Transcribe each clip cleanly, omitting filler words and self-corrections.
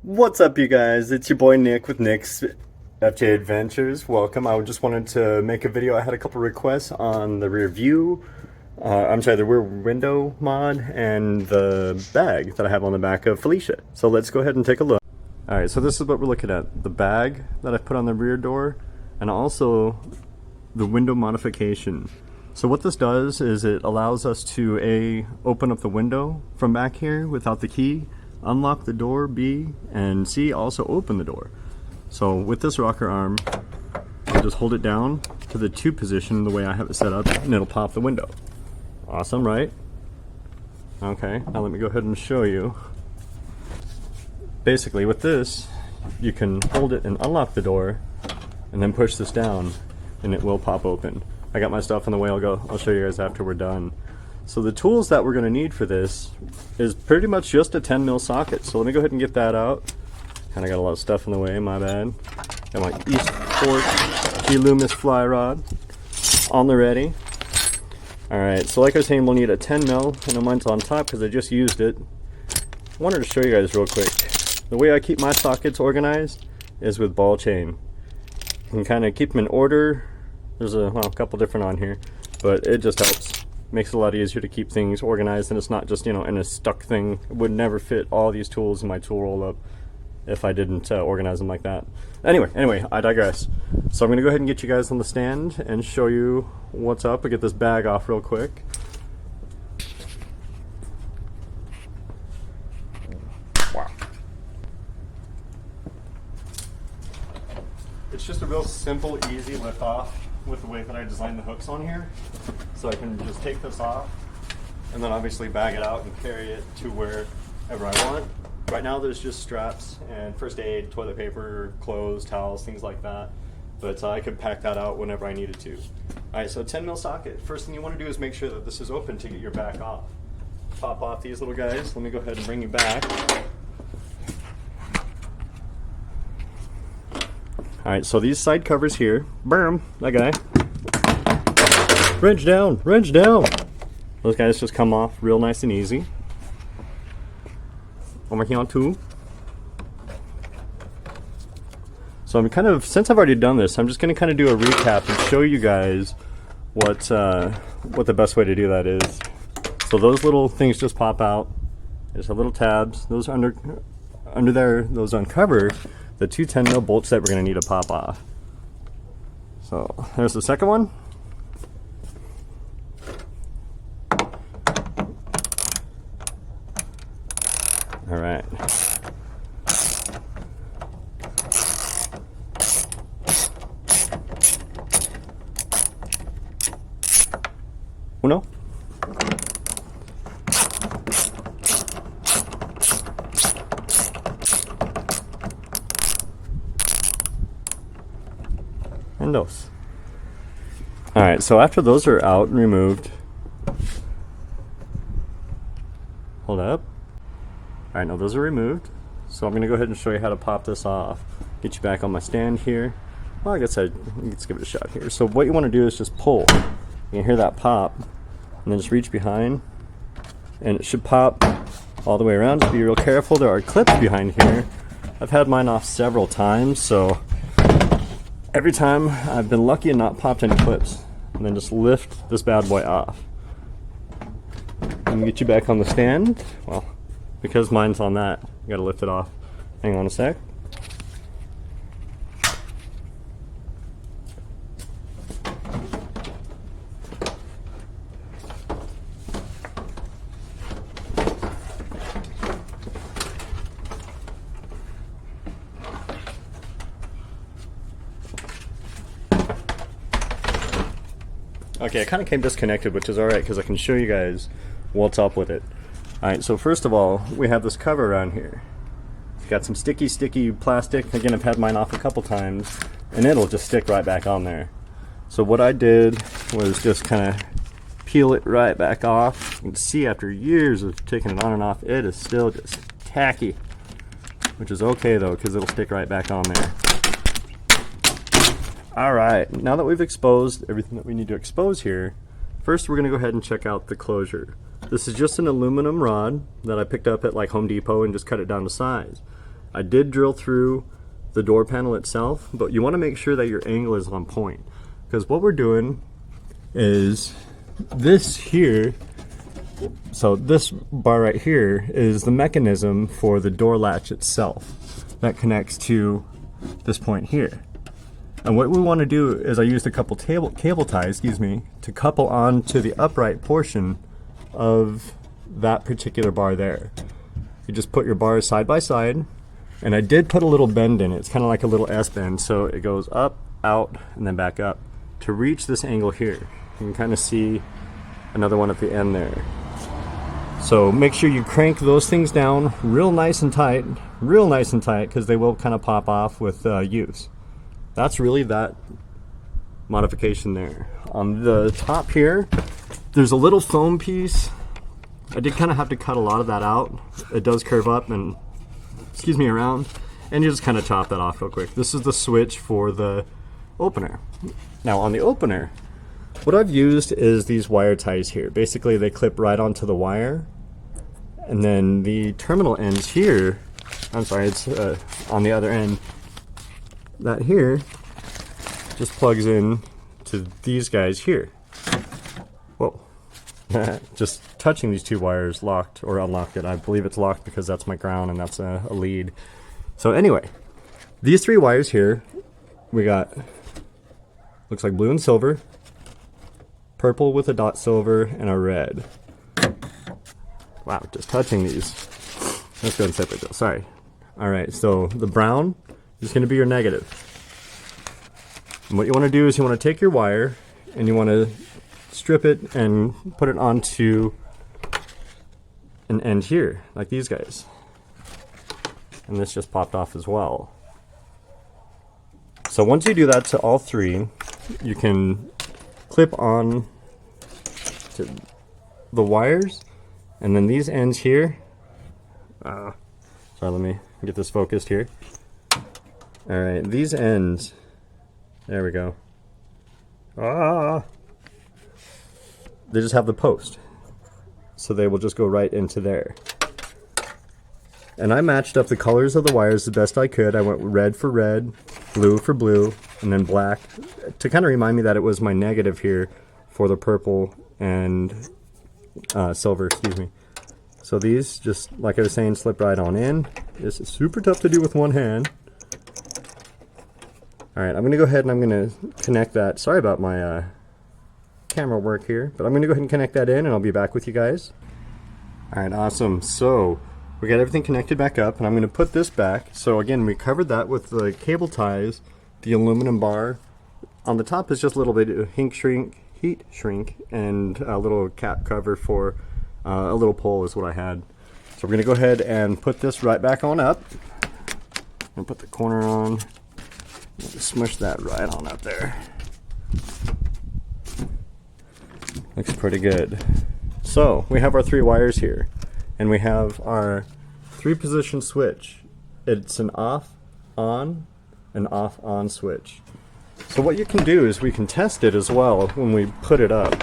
What's up, you guys? It's your boy Nick with Nick's FJ Adventures. Welcome. I just wanted to make a video. I had a couple requests on the rear view, the rear window mod and the bag that I have on the back of Felicia. So let's go ahead and take a look. Alright, so this is what we're looking at. The bag that I put on the rear door and also the window modification. So what this does is it allows us to A, open up the window from back here without the key, unlock the door, B, and C, also open the door. So with this rocker arm, I'll just hold it down to the 2 position the way I have it set up, and it'll pop the window. Awesome, right? Okay, now let me go ahead and show you. Basically with this, you can hold it and unlock the door, and then push this down, and it will pop open. I got my stuff on the way, I'll show you guys after we're done. So the tools that we're going to need for this is pretty much just a 10mm socket. So let me go ahead and get that out. Kind of got a lot of stuff in the way, my bad. Got my East Fork G-Loomis fly rod on the ready. Alright, so like I was saying, we'll need a 10mm. I know mine's on top because I just used it. I wanted to show you guys real quick. The way I keep my sockets organized is with ball chain. You can kind of keep them in order. There's a couple different on here, but it just helps. Makes it a lot easier to keep things organized, and it's not just, in a stuck thing. It would never fit all these tools in my tool roll up if I didn't organize them like that. Anyway, I digress. So I'm going to go ahead and get you guys on the stand and show you what's up. I'll get this bag off real quick. Wow. It's just a real simple, easy lift off with the way that I designed the hooks on here. So I can just take this off and then obviously bag it out and carry it to wherever I want. Right now there's just straps and first aid, toilet paper, clothes, towels, things like that. But I could pack that out whenever I needed to. Alright, so 10mm socket. First thing you want to do is make sure that this is open to get your back off. Pop off these little guys. Let me go ahead and bring you back. Alright, so these side covers here, boom, that guy. Wrench down, wrench down. Those guys just come off real nice and easy. I'm working on 2. So I'm since I've already done this, I'm just going to do a recap and show you guys what the best way to do that is. So those little things just pop out. There's a little tabs. Those under there, those uncover the 2 10mm bolts that we're going to need to pop off. So there's the second one. All right. Uno. And dos. Alright, so after those are out and removed, hold up. Alright, now those are removed. So I'm going to go ahead and show you how to pop this off. Get you back on my stand here. Well, I guess let's give it a shot here. So what you want to do is just pull. You can hear that pop. And then just reach behind. And it should pop all the way around. Just be real careful. There are clips behind here. I've had mine off several times, so every time I've been lucky and not popped any clips. And then just lift this bad boy off. And get you back on the stand. Well, because mine's on that, you gotta lift it off. Hang on a sec. Okay, it kind of came disconnected, which is alright because I can show you guys what's up with it. Alright, so first of all, we have this cover around here. It's got some sticky plastic. Again, I've had mine off a couple times, and it'll just stick right back on there. So what I did was just kind of peel it right back off. You can see after years of taking it on and off, it is still just tacky. Which is okay though, because it'll stick right back on there. Alright, now that we've exposed everything that we need to expose here, first we're going to go ahead and check out the closure. This is just an aluminum rod that I picked up at like Home Depot and just cut it down to size. I did drill through the door panel itself, but you want to make sure that your angle is on point, because what we're doing is this here. So this bar right here is the mechanism for the door latch itself that connects to this point here. And what we want to do is I used a couple cable ties, to couple on to the upright portion of that particular bar there. You just put your bars side by side, and I did put a little bend in it. It's kind of like a little S bend, so it goes up, out, and then back up to reach this angle here. You can kind of see another one at the end there. So make sure you crank those things down real nice and tight, because they will kind of pop off with use. That's really that modification there. On the top here, there's a little foam piece. I did kind of have to cut a lot of that out. It does curve up and, around, and you just kind of chop that off real quick. This is the switch for the opener. Now on the opener, what I've used is these wire ties here. Basically they clip right onto the wire, and then the terminal ends here, it's on the other end, that here just plugs in to these guys here. Whoa. Just touching these two wires locked or unlocked it. I believe it's locked because that's my ground and that's a lead. So anyway, these three wires here, we got, looks like blue and silver, purple with a dot silver, and a red. Wow, just touching these. Let's go and separate those, sorry. All right, so the brown is gonna be your negative. And what you wanna do is you wanna take your wire and you wanna strip it and put it onto an end here, like these guys. And this just popped off as well. So once you do that to all three, you can clip on to the wires, and then these ends here. Sorry, let me get this focused here. All right, these ends, there we go. They just have the post, so they will just go right into there. And I matched up the colors of the wires the best I could. I went red for red, blue for blue, and then black to kind of remind me that it was my negative here for the purple and silver, So these, just like I was saying, slip right on in. This is super tough to do with one hand. All right, I'm gonna go ahead and I'm gonna connect that. Sorry about my camera work here, but I'm gonna go ahead and connect that in and I'll be back with you guys. All right, awesome. So we got everything connected back up, and I'm gonna put this back. So again, we covered that with the cable ties, the aluminum bar. On the top is just a little bit of heat shrink, and a little cap cover for a little pole is what I had. So we're gonna go ahead and put this right back on up and put the corner on. Smush that right on up there. Looks pretty good. So we have our three wires here, and we have our 3-position switch. It's an off, on, and off, on switch. So what you can do is we can test it as well when we put it up.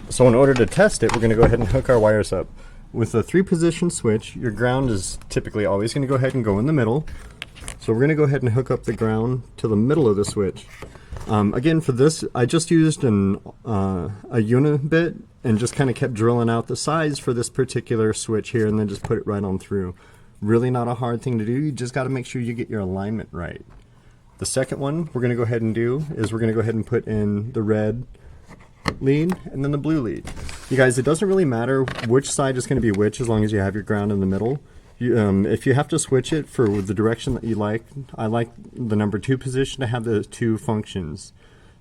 So in order to test it, we're going to go ahead and hook our wires up. With a 3-position switch, your ground is typically always going to go ahead and go in the middle. So we're going to go ahead and hook up the ground to the middle of the switch. Again, for this, I just used a unibit and just kind of kept drilling out the size for this particular switch here, and then just put it right on through. Really not a hard thing to do. You just got to make sure you get your alignment right. The second one we're going to go ahead and do is we're going to go ahead and put in the red lead and then the blue lead. You guys, it doesn't really matter which side is going to be which as long as you have your ground in the middle. If you have to switch it for the direction that you like, I like the number 2 position to have the 2 functions.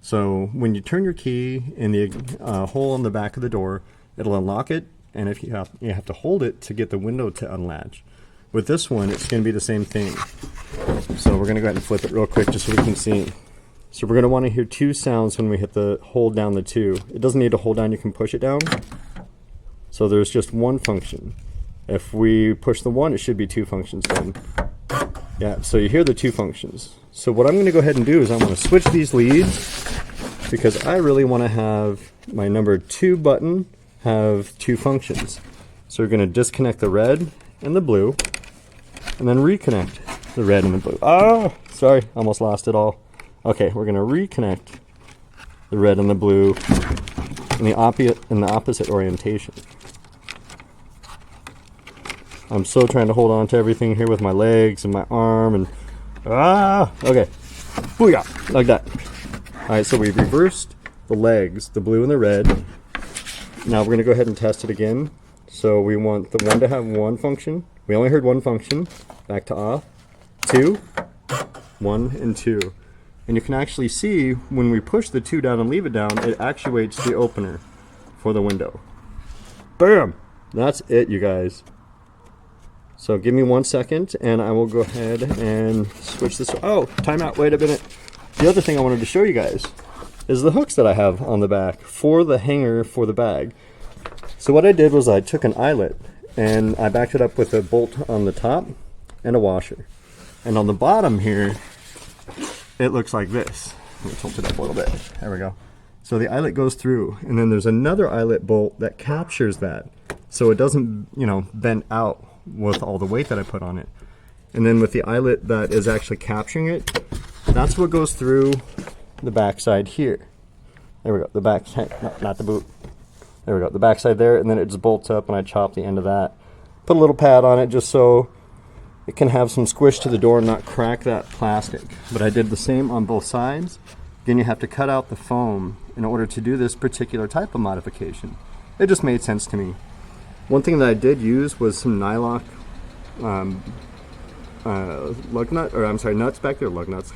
So when you turn your key in the hole on the back of the door, it'll unlock it, and if you have to hold it to get the window to unlatch. With this one, it's going to be the same thing. So we're going to go ahead and flip it real quick just so we can see. So we're going to want to hear 2 sounds when we hit the hold down the 2. It doesn't need to hold down, you can push it down. So there's just 1 function. If we push the 1, it should be 2 functions then. Yeah, so you hear the 2 functions. So what I'm going to go ahead and do is I'm going to switch these leads, because I really want to have my number 2 button have 2 functions. So we're going to disconnect the red and the blue, and then reconnect the red and the blue. Oh, sorry, almost lost it all. Okay, we're gonna reconnect the red and the blue in the opposite orientation. I'm so trying to hold on to everything here with my legs and my arm and okay. Booyah! Like that. Alright, so we reversed the legs, the blue and the red. Now we're gonna go ahead and test it again. So we want the one to have one function. We only heard one function. Back to off. 2, 1, and 2. And you can actually see when we push the 2 down and leave it down, it actuates the opener for the window. Bam! That's it, you guys. So give me 1 second and I will go ahead and switch this. Oh, timeout, wait a minute. The other thing I wanted to show you guys is the hooks that I have on the back for the hanger for the bag. So what I did was I took an eyelet and I backed it up with a bolt on the top and a washer. And on the bottom here, it looks like this. Let me tilt it up a little bit. There we go. So the eyelet goes through, and then there's another eyelet bolt that captures that, so it doesn't, bend out with all the weight that I put on it. And then with the eyelet that is actually capturing it, that's what goes through the backside here. There we go. The back, not the boot. There we go. The backside there, and then it just bolts up, and I chop the end of that. Put a little pad on it just so it can have some squish to the door and not crack that plastic. But I did the same on both sides. Again, you have to cut out the foam in order to do this particular type of modification. It just made sense to me. One thing that I did use was some nylock lug nut, or I'm sorry, nuts back there, lug nuts.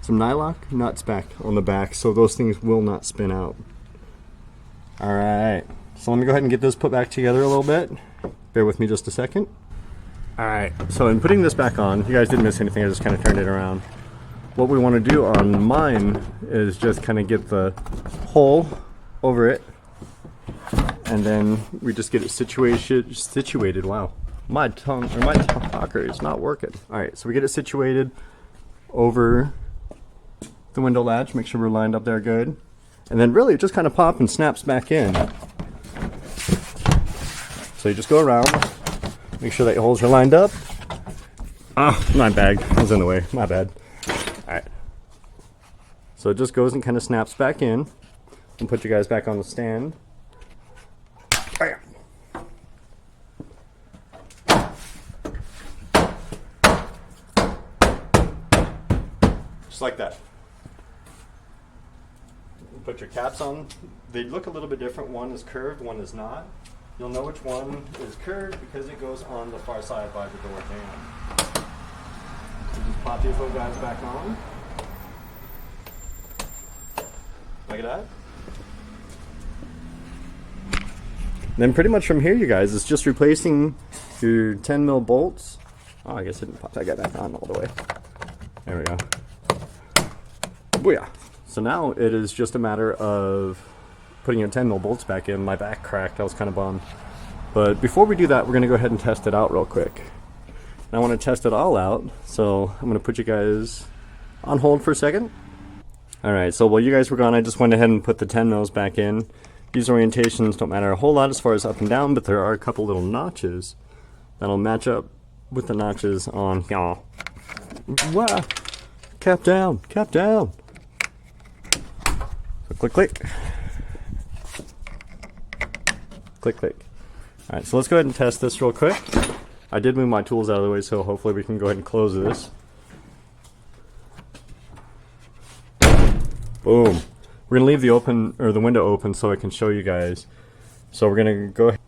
Some nylock nuts back on the back so those things will not spin out. All right, so let me go ahead and get this put back together a little bit. Bear with me just a second. All right, so in putting this back on, you guys didn't miss anything, I just kind of turned it around. What we want to do on mine is just kind of get the hole over it, and then we just get it situated. Wow, my talker is not working. All right, so we get it situated over the window latch, make sure we're lined up there good, and then really it just kind of pops and snaps back in. So you just go around, make sure that your holes are lined up. My bag was in the way, my bad. Alright, so it just goes and kind of snaps back in, and put you guys back on the stand. Bam. Just like that. Put your caps on. They look a little bit different. One is curved, one is not. You'll know which one is curved because it goes on the far side by the door jamb. So just pop these little guys back on. Like that. Then pretty much from here, you guys, it's just replacing your 10 mil bolts. Oh, I guess it didn't pop that guy back on all the way. There we go. Booyah. So now it is just a matter of putting your 10 mil bolts back in. My back cracked, I was kind of bummed. But before we do that, we're gonna go ahead and test it out real quick. And I wanna test it all out, so I'm gonna put you guys on hold for a second. All right, so while you guys were gone, I just went ahead and put the 10 mils back in. These orientations don't matter a whole lot as far as up and down, but there are a couple little notches that'll match up with the notches on y'all. Wow, cap down, cap down. So click, click. Click, click. All right, so let's go ahead and test this real quick. I did move my tools out of the way, so hopefully we can go ahead and close this. Boom. We're gonna leave the window open so I can show you guys. So we're gonna go ahead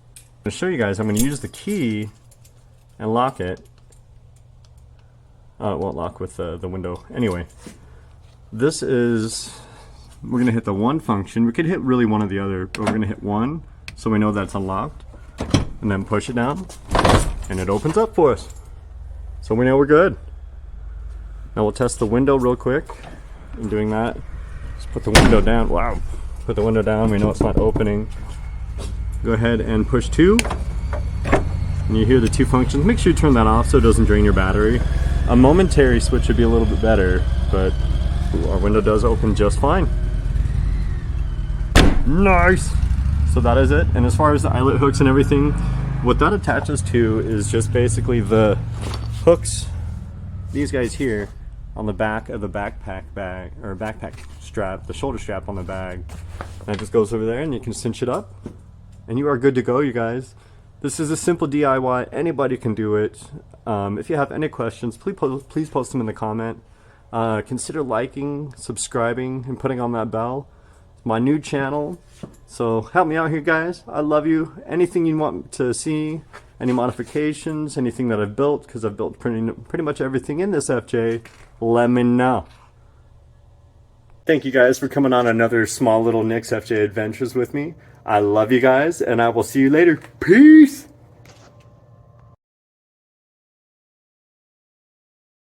and show you guys. I'm gonna use the key and lock it. Oh, it won't lock with the window. Anyway, this is, we're gonna hit the one function. We could hit really one or the other, but we're gonna hit one so we know that's unlocked, and then push it down, and it opens up for us. So we know we're good. Now we'll test the window real quick. In doing that, just put the window down. Wow. Put the window down, we know it's not opening. Go ahead and push 2, and you hear the 2 functions. Make sure you turn that off so it doesn't drain your battery. A momentary switch would be a little bit better, but our window does open just fine. Nice! So that is it. And as far as the eyelet hooks and everything, what that attaches to is just basically the hooks, these guys here, on the back of the backpack bag, or backpack strap, the shoulder strap on the bag. And that just goes over there and you can cinch it up and you are good to go, you guys. This is a simple DIY, anybody can do it. If you have any questions, please post them in the comment. Consider liking, subscribing, and putting on that bell. It's my new channel, so help me out here, guys. I love you. Anything you want to see, any modifications, anything that I've built, because I've built pretty much everything in this FJ, let me know. Thank you guys for coming on another small little Nick's FJ Adventures with me. I love you guys, and I will see you later. Peace!